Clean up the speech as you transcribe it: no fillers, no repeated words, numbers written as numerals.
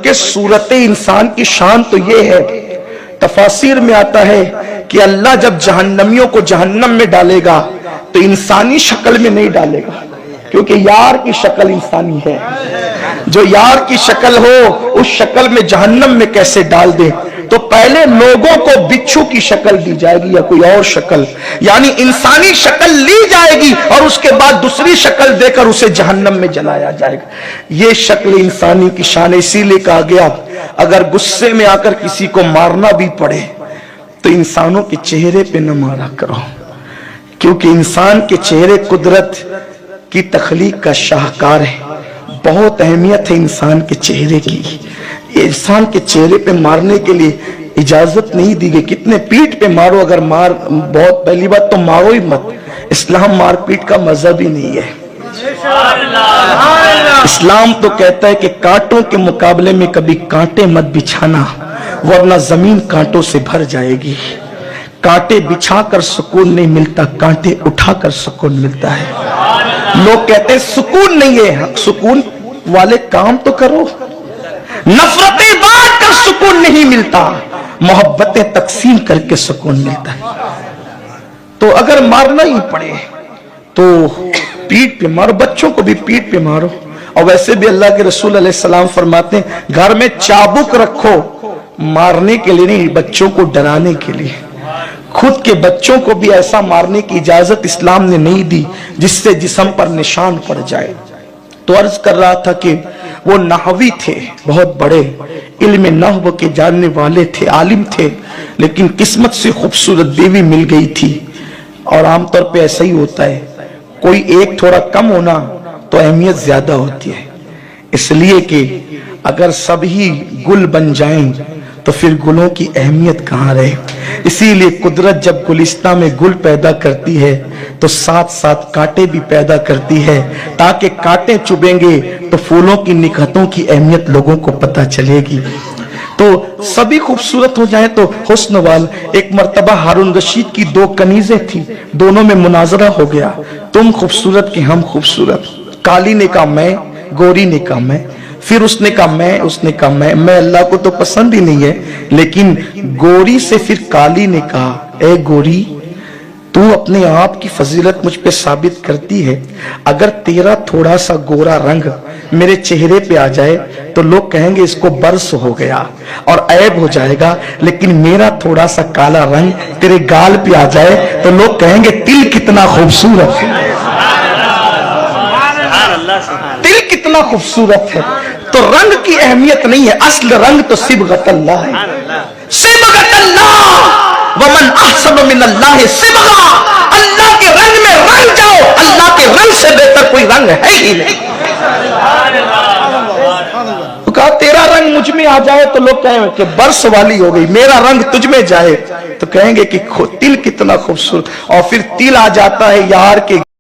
बल्कि सूरत इंसान की शान तो ये है, तफासिर में आता है कि अल्लाह जब जहन्नमियों को जहन्नम में डालेगा तो इंसानी शक्ल में नहीं डालेगा, क्योंकि यार की शक्ल इंसानी है। जो यार की शक्ल हो उस शक्ल में जहन्नम में कैसे डाल दे, तो पहले लोगों को बिच्छू की शक्ल दी जाएगी या कोई और शक्ल, यानी इंसानी शक्ल ली जाएगी और उसके बाद दूसरी शक्ल देकर उसे जहन्नम में जलाया जाएगा। ये शक्ल इंसानी की शान। इसीलिए कहा गया अगर गुस्से में आकर किसी को मारना भी पड़े तो इंसानों के चेहरे पे न मारा करो, क्योंकि इंसान के चेहरे कुदरत की तख्लीक का शाहकार है। बहुत अहमियत है इंसान के चेहरे की। इंसान के चेहरे पे मारने के लिए इजाजत नहीं दी गई। कितने पीठ पे मारो, अगर मार बहुत पहली बात तो मारो ही मत। इस्लाम मारपीट का मजहब ही नहीं है। इस्लाम तो कहता है कि कांटों के मुकाबले में कभी कांटे मत बिछाना, वरना जमीन कांटों से भर जाएगी। कांटे बिछाकर सुकून नहीं मिलता, कांटे उठाकर सुकून मिलता है। लोग कहते हैं सुकून नहीं है, सुकून वाले काम तो करो। नफरतें बांट कर सुकून नहीं मिलता, मोहब्बतें तकसीम करके सुकून मिलता है। तो अगर मारना ही पड़े तो पीठ पे मारो, बच्चों को भी पीठ पे मारो। और वैसे भी अल्लाह के रसूल अलैहिस्सलाम फरमाते हैं घर में चाबुक रखो, मारने के लिए नहीं, बच्चों को डराने के लिए। खुद के बच्चों को भी ऐसा मारने की इजाजत इस्लाम ने नहीं दी जिससे जिस्म पर निशान पड़ जाए। तो अर्ज कर रहा था कि वो नहवी थे, बहुत बड़े इल्म नहव के जानने वाले थे, आलिम थे, लेकिन किस्मत से खूबसूरत बीवी मिल गई थी। और आमतौर पे ऐसा ही होता है, कोई एक थोड़ा कम होना तो अहमियत ज्यादा होती है। इसलिए कि अगर सभी गुल बन जाएं तो फिर गुलों की अहमियत कहाँ रहे। इसीलिए कुदरत जब गुलिस्तां में गुल पैदा करती है तो साथ साथ कांटे भी पैदा करती है, ताकि कांटे चुभेंगे तो फूलों की निकहतों की अहमियत लोगों को पता चलेगी। तो सभी खूबसूरत हो जाए तो हुस्न वाल। एक मर्तबा हारून रशीद की दो कनीजें थी, दोनों में मुनाजरा हो गया, तुम खूबसूरत कि हम खूबसूरत। काली ने कहा मैं, गोरी ने कहा मैं। फिर उसने कहा मैं, उसने कहा मैं अल्लाह को तो पसंद ही नहीं है। लेकिन गोरी से फिर काली ने कहा ए गोरी, तू अपने आप की फजीलत मुझ पे साबित करती है। अगर तेरा थोड़ा सा गोरा रंग मेरे चेहरे पे आ जाए तो लोग कहेंगे इसको बरस हो गया और ऐब हो जाएगा, लेकिन मेरा थोड़ा सा काला रंग तेरे गाल पे आ जाए तो लोग कहेंगे तिल कितना खूबसूरत है, तिल कितना खूबसूरत है। तो रंग की अहमियत नहीं है, असल रंग तो सिबगतल्लाह है। सिबगतल्लाह वमन अहसन मिनल्लाह सिबगा। अल्लाह के रंग में रंग जाओ, अल्लाह के रंग से बेहतर कोई रंग है ही नहीं। तो कहा तेरा रंग मुझ में आ जाए तो लोग कहेंगे कि बरस वाली हो गई, मेरा रंग तुझ में जाए तो कहेंगे कि तिल कितना खूबसूरत। और फिर तिल आ जाता है यार के